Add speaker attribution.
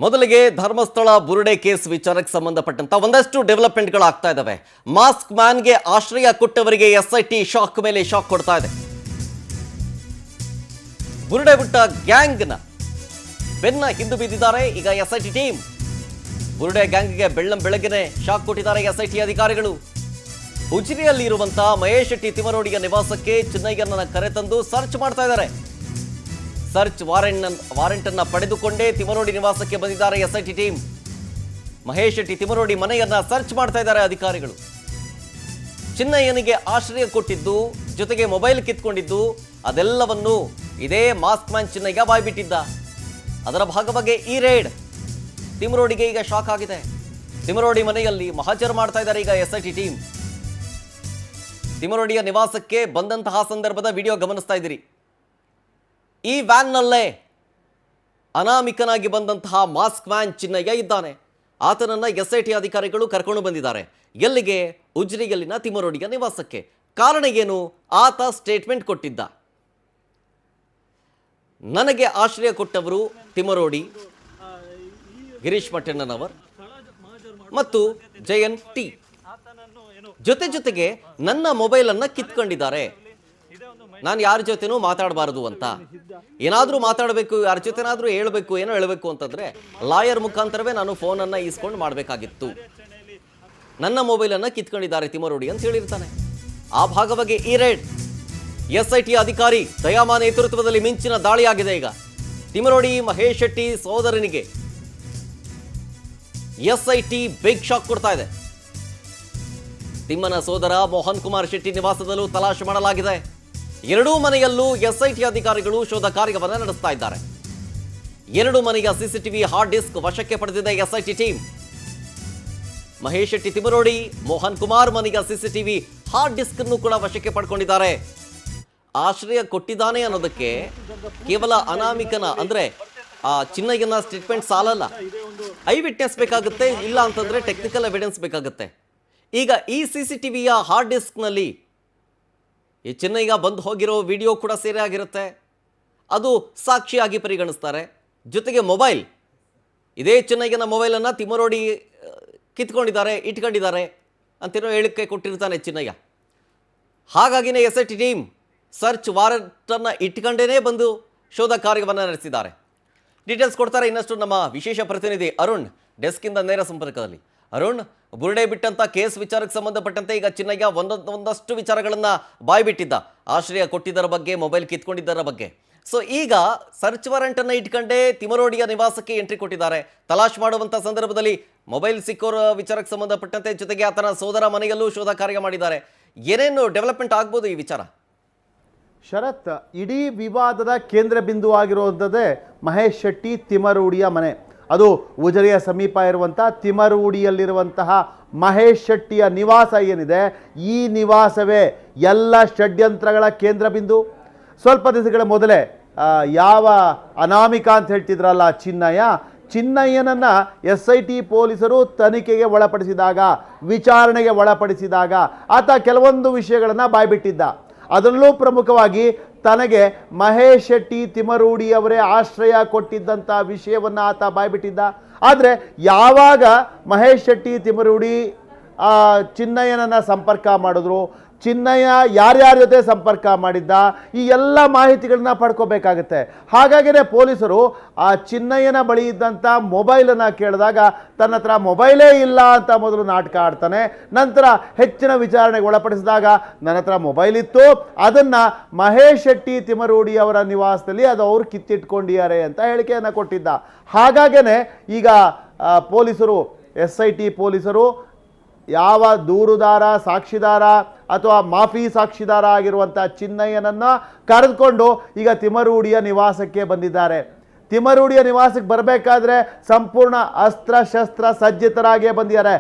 Speaker 1: ಮೊದಲಿಗೆ ಧರ್ಮಸ್ಥಳ ಬುರುಡೆ ಕೇಸ್ ವಿಚಾರಕ್ಕೆ ಸಂಬಂಧಪಟ್ಟಂತ ಒಂದಷ್ಟು ಡೆವಲಪ್ಮೆಂಟ್ಗಳು ಆಗ್ತಾ ಇದ್ದಾವೆ. ಮಾಸ್ಕ್ ಮ್ಯಾನ್ಗೆ ಆಶ್ರಯ ಕೊಟ್ಟವರಿಗೆ ಎಸ್ಐಟಿ ಶಾಕ್ ಮೇಲೆ ಶಾಕ್ ಕೊಡ್ತಾ ಇದೆ. ಬುರುಡೆ ಬಿಟ್ಟ ಗ್ಯಾಂಗ್ನ ಬೆನ್ನ ಹಿಂದು ಬಿದ್ದಿದ್ದಾರೆ ಈಗ ಎಸ್ಐಟಿ ಟೀಮ್. ಬುರುಡೆ ಗ್ಯಾಂಗ್ಗೆ ಬೆಳಗ್ಗೆನೆ ಶಾಕ್ ಕೊಟ್ಟಿದ್ದಾರೆ ಎಸ್ಐಟಿ ಅಧಿಕಾರಿಗಳು. ಉಜಿರೆಯಲ್ಲಿ ಇರುವಂತಹ ಮಹೇಶ್ ಶೆಟ್ಟಿ ತಿಮರೋಡಿಯ ನಿವಾಸಕ್ಕೆ ಚಿನ್ನಯ್ಯನನ್ನ ಕರೆತಂದು ಸರ್ಚ್ ಮಾಡ್ತಾ ಇದ್ದಾರೆ. ಸರ್ಚ್ ವಾರೆಂಟ್ ಅನ್ನ ಪಡೆದುಕೊಂಡೇ ತಿಮರೋಡಿ ನಿವಾಸಕ್ಕೆ ಬಂದಿದ್ದಾರೆ ಎಸ್ಐಟಿ ಟೀಮ್. ಮಹೇಶ್ ಶೆಟ್ಟಿ ತಿಮರೋಡಿ ಮನೆಯನ್ನ ಸರ್ಚ್ ಮಾಡ್ತಾ ಇದ್ದಾರೆ ಅಧಿಕಾರಿಗಳು. ಚಿನ್ನಯ್ಯನಿಗೆ ಆಶ್ರಯ ಕೊಟ್ಟಿದ್ದು ಜೊತೆಗೆ ಮೊಬೈಲ್ ಕಿತ್ಕೊಂಡಿದ್ದು ಅದೆಲ್ಲವನ್ನು ಇದೇ ಮಾಸ್ಕ್ ಮ್ಯಾನ್ ಚಿನ್ನಯ್ಯ ಬಾಯ್ಬಿಟ್ಟಿದ್ದ. ಅದರ ಭಾಗವಾಗಿ ಈ ರೇಡ್ ತಿಮರೋಡಿಗೆ ಈಗ ಶಾಕ್ ಆಗಿದೆ. ತಿಮರೋಡಿ ಮನೆಯಲ್ಲಿ ಮಹಜರ್ ಮಾಡ್ತಾ ಇದ್ದಾರೆ ಈಗ ಎಸ್ಐಟಿ ಟೀಮ್. ತಿಮರೋಡಿಯ ನಿವಾಸಕ್ಕೆ ಬಂದಂತಹ ಸಂದರ್ಭದ ವಿಡಿಯೋ ಗಮನಿಸ್ತಾ ಇದ್ದೀರಿ. ಈ ವ್ಯಾನ್ನಲ್ಲೇ ಅನಾಮಿಕನಾಗಿ ಬಂದಂತಹ ಮಾಸ್ಕ್ ಮ್ಯಾನ್ ಚಿನ್ನಯ್ಯ ಇದ್ದಾನೆ. ಆತನನ್ನ ಎಸ್ಐಟಿ ಅಧಿಕಾರಿಗಳು ಕರ್ಕೊಂಡು ಬಂದಿದ್ದಾರೆ. ಎಲ್ಲಿಗೆ? ಉಜಿರೆಯಲ್ಲಿನ ತಿಮರೋಡಿಯ ನಿವಾಸಕ್ಕೆ. ಕಾರಣ ಏನು? ಆತ ಸ್ಟೇಟ್ಮೆಂಟ್ ಕೊಟ್ಟಿದ್ದ. ನನಗೆ ಆಶ್ರಯ ಕೊಟ್ಟವರು ತಿಮರೋಡಿ, ಗಿರೀಶ್ ಮಟ್ಟಣ್ಣನವರ್ ಮತ್ತು ಜಯನ್ ಟಿ. ಜೊತೆಗೆ ನನ್ನ ಮೊಬೈಲ್ ಅನ್ನ ಕಿತ್ಕೊಂಡಿದ್ದಾರೆ. ನಾನು ಯಾರ ಜೊತೆನೂ ಮಾತಾಡಬಾರದು ಅಂತ. ಏನಾದರೂ ಮಾತಾಡಬೇಕು, ಯಾರ ಜೊತೆನಾದರೂ ಹೇಳಬೇಕು, ಏನೋ ಹೇಳಬೇಕು ಅಂತಂದ್ರೆ ಲಾಯರ್ ಮುಖಾಂತರವೇ ನಾನು ಫೋನನ್ನು ಈಸ್ಕೊಂಡು ಮಾಡಬೇಕಾಗಿತ್ತು. ನನ್ನ ಮೊಬೈಲನ್ನು ಕಿತ್ಕೊಂಡಿದ್ದಾರೆ ತಿಮರೋಡಿ ಅಂತ ಹೇಳಿರ್ತಾನೆ. ಆ ಭಾಗವಾಗಿ ಈ ರೇಡ್ ಎಸ್ಐಟಿ ಅಧಿಕಾರಿ ದಯಾಮ ನೇತೃತ್ವದಲ್ಲಿ ಮಿಂಚಿನ ದಾಳಿಯಾಗಿದೆ. ಈಗ ತಿಮರೋಡಿ ಮಹೇಶ್ ಶೆಟ್ಟಿ ಸಹೋದರನಿಗೆ ಎಸ್ಐಟಿ ಬಿಗ್ ಶಾಕ್ ಕೊಡ್ತಾ ಇದೆ. ತಿಮ್ಮನ ಸೋದರ ಮೋಹನ್ ಕುಮಾರ್ ಶೆಟ್ಟಿ ನಿವಾಸದಲ್ಲೂ ತಲಾಶೆ ಮಾಡಲಾಗಿದೆ. ಎರಡೂ ಮನೆಯಲ್ಲೂ ಎಸ್ಐಟಿ ಅಧಿಕಾರಿಗಳು ಶೋಧ ಕಾರ್ಯವನ್ನು ನಡೆಸ್ತಾ ಇದ್ದಾರೆ. ಎರಡು ಮನೆಯ ಸಿಸಿಟಿವಿ ಹಾರ್ಡ್ ಡಿಸ್ಕ್ ವಶಕ್ಕೆ ಪಡೆದಿದೆ ಎಸ್ಐಟಿ ಟೀಮ್. ಮಹೇಶ್ ಶೆಟ್ಟಿ ತಿಮರೋಡಿ, ಮೋಹನ್ ಕುಮಾರ್ ಮನೆಯ ಸಿಸಿಟಿವಿ ಹಾರ್ಡ್ ಡಿಸ್ಕ್ ಅನ್ನು ಕೂಡ ವಶಕ್ಕೆ ಪಡ್ಕೊಂಡಿದ್ದಾರೆ. ಆಶ್ರಯ ಕೊಟ್ಟಿದ್ದಾನೆ ಅನ್ನೋದಕ್ಕೆ ಕೇವಲ ಅನಾಮಿಕನ ಅಂದ್ರೆ ಆ ಚಿನ್ನಯ್ಯನ ಸ್ಟೇಟ್ಮೆಂಟ್ ಸಾಲಲ್ಲ. ಐ ವಿಟ್ನೆಸ್ ಬೇಕಾಗುತ್ತೆ, ಇಲ್ಲ ಅಂತಂದ್ರೆ ಟೆಕ್ನಿಕಲ್ ಎವಿಡೆನ್ಸ್ ಬೇಕಾಗುತ್ತೆ. ಈಗ ಈ ಸಿಸಿಟಿವಿಯ ಹಾರ್ಡ್ ಡಿಸ್ಕ್ನಲ್ಲಿ ಈ ಚಿನ್ನಯ್ಯ ಬಂದು ಹೋಗಿರೋ ವಿಡಿಯೋ ಕೂಡ ಸೇರಿ ಆಗಿರುತ್ತೆ. ಅದು ಸಾಕ್ಷಿಯಾಗಿ ಪರಿಗಣಿಸ್ತಾರೆ. ಜೊತೆಗೆ ಮೊಬೈಲ್, ಇದೇ ಚಿನ್ನಯ್ಯನ ಮೊಬೈಲನ್ನು ತಿಮರೋಡಿ ಕಿತ್ಕೊಂಡಿದ್ದಾರೆ, ಇಟ್ಕೊಂಡಿದ್ದಾರೆ ಅಂತೇನೋ ಹೇಳಿಕೆ ಕೊಟ್ಟಿರ್ತಾನೆ ಚಿನ್ನಯ್ಯ. ಹಾಗಾಗಿನೇ ಎಸ್ಐಟಿ ಟೀಮ್ ಸರ್ಚ್ ವಾರೆಂಟನ್ನು ಇಟ್ಕೊಂಡೇ ಬಂದು ಶೋಧ ಕಾರ್ಯವನ್ನು ನಡೆಸಿದ್ದಾರೆ. ಡೀಟೇಲ್ಸ್ ಕೊಡ್ತಾರೆ ಇನ್ನಷ್ಟು ನಮ್ಮ ವಿಶೇಷ ಪ್ರತಿನಿಧಿ ಅರುಣ್, ಡೆಸ್ಕಿಂದ ನೇರ ಸಂಪರ್ಕದಲ್ಲಿ. ಅರುಣ್, ಬುರುಡೆ ಬಿಟ್ಟಂತ ಕೇಸ್ ವಿಚಾರಕ್ಕೆ ಸಂಬಂಧಪಟ್ಟಂತೆ ಈಗ ಚಿನ್ನಯ್ಯ ಒಂದಷ್ಟು ವಿಚಾರಗಳನ್ನ ಬಾಯ್ಬಿಟ್ಟಿದ್ದ. ಆಶ್ರಯ ಕೊಟ್ಟಿದ್ದರ ಬಗ್ಗೆ, ಮೊಬೈಲ್ ಕಿತ್ಕೊಂಡಿದ್ದರ ಬಗ್ಗೆ. ಸೊ ಈಗ ಸರ್ಚ್ ವಾರೆಂಟ್ ಅನ್ನ ಇಟ್ಕೊಂಡೇ ತಿಮರೋಡಿಯ ನಿವಾಸಕ್ಕೆ ಎಂಟ್ರಿ ಕೊಟ್ಟಿದ್ದಾರೆ. ತಲಾಶ್ ಮಾಡುವಂತ ಸಂದರ್ಭದಲ್ಲಿ ಮೊಬೈಲ್ ಸಿಕ್ಕೋರ ವಿಚಾರಕ್ಕೆ ಸಂಬಂಧಪಟ್ಟಂತೆ ಜೊತೆಗೆ ಆತನ ಸೋದರ ಮನೆಯಲ್ಲೂ ಶೋಧ ಕಾರ್ಯ ಮಾಡಿದ್ದಾರೆ. ಏನೇನು ಡೆವಲಪ್ಮೆಂಟ್ ಆಗ್ಬೋದು ಈ ವಿಚಾರ?
Speaker 2: ಶರತ್, ಇಡೀ ವಿವಾದದ ಕೇಂದ್ರ ಬಿಂದು ಆಗಿರುವಂಥದ್ದೇ ಮಹೇಶ್ ಶೆಟ್ಟಿ ತಿಮರೋಡಿಯ ಮನೆ. ಅದು ಉಜಿರೆಯ ಸಮೀಪ ಇರುವಂಥ ತಿಮರೋಡಿಯಲ್ಲಿರುವಂತಹ ಮಹೇಶ್ ಶೆಟ್ಟಿಯ ನಿವಾಸ ಏನಿದೆ, ಈ ನಿವಾಸವೇ ಎಲ್ಲ ಷಡ್ಯಂತ್ರಗಳ ಕೇಂದ್ರ ಬಿಂದು. ಸ್ವಲ್ಪ ದಿವಸಗಳ ಮೊದಲೇ ಯಾವ ಅನಾಮಿಕಾ ಅಂತ ಹೇಳ್ತಿದ್ರಲ್ಲ ಚಿನ್ನಯ್ಯನನ್ನು SIT ಪೊಲೀಸರು ತನಿಖೆಗೆ ಒಳಪಡಿಸಿದಾಗ, ವಿಚಾರಣೆಗೆ ಒಳಪಡಿಸಿದಾಗ ಆತ ಕೆಲವೊಂದು ವಿಷಯಗಳನ್ನು ಬಾಯ್ಬಿಟ್ಟಿದ್ದ. ಅದರಲ್ಲೂ ಪ್ರಮುಖವಾಗಿ ತನಗೆ ಮಹೇಶ್ ಶೆಟ್ಟಿ ತಿಮರೋಡಿ ಅವರೇ ಆಶ್ರಯ ಕೊಟ್ಟಿದ್ದಂಥ ವಿಷಯವನ್ನು ಆತ ಬಾಯ್ಬಿಟ್ಟಿದ್ದ. ಆದರೆ ಯಾವಾಗ ಮಹೇಶ್ ಶೆಟ್ಟಿ ತಿಮರೋಡಿ ಚಿನ್ನಯ್ಯನನ್ನು ಸಂಪರ್ಕ ಮಾಡಿದ್ರು, ಚಿನ್ನಯ್ಯ ಯಾರ್ಯಾರ ಜೊತೆ ಸಂಪರ್ಕ ಮಾಡಿದ್ದ, ಈ ಎಲ್ಲ ಮಾಹಿತಿಗಳನ್ನ ಪಡ್ಕೋಬೇಕಾಗತ್ತೆ. ಹಾಗಾಗಿನೇ ಪೊಲೀಸರು ಆ ಚಿನ್ನಯ್ಯನ ಬಳಿ ಇದ್ದಂಥ ಮೊಬೈಲನ್ನು ಕೇಳಿದಾಗ ತನ್ನ ಹತ್ರ ಮೊಬೈಲೇ ಇಲ್ಲ ಅಂತ ಮೊದಲು ನಾಟಕ ಆಡ್ತಾನೆ. ನಂತರ ಹೆಚ್ಚಿನ ವಿಚಾರಣೆಗೆ ಒಳಪಡಿಸಿದಾಗ ನನ್ನ ಹತ್ರ ಮೊಬೈಲ್ ಇತ್ತು, ಅದನ್ನು ಮಹೇಶ್ ಶೆಟ್ಟಿ ತಿಮರೋಡಿ ಅವರ ನಿವಾಸದಲ್ಲಿ ಅದು ಅವರು ಕಿತ್ತಿಟ್ಕೊಂಡಿದ್ದಾರೆ ಅಂತ ಹೇಳಿಕೆಯನ್ನು ಕೊಟ್ಟಿದ್ದ. ಹಾಗಾಗೇ ಈಗ ಪೊಲೀಸರು SIT ಪೊಲೀಸರು ಯಾವ ದೂರುದಾರ, ಸಾಕ್ಷಿದಾರ ಅಥವಾ ಮಾಫಿ ಸಾಕ್ಷಿದಾರ ಆಗಿರುವಂಥ ಚಿನ್ನಯ್ಯನನ್ನು ಕರೆದುಕೊಂಡು ಈಗ ತಿಮರೋಡಿಯ ನಿವಾಸಕ್ಕೆ ಬಂದಿದ್ದಾರೆ. ತಿಮರೋಡಿಯ ನಿವಾಸಕ್ಕೆ ಬರಬೇಕಾದ್ರೆ ಸಂಪೂರ್ಣ ಅಸ್ತ್ರ ಶಸ್ತ್ರ ಸಜ್ಜಿತರಾಗೇ ಬಂದಿದ್ದಾರೆ.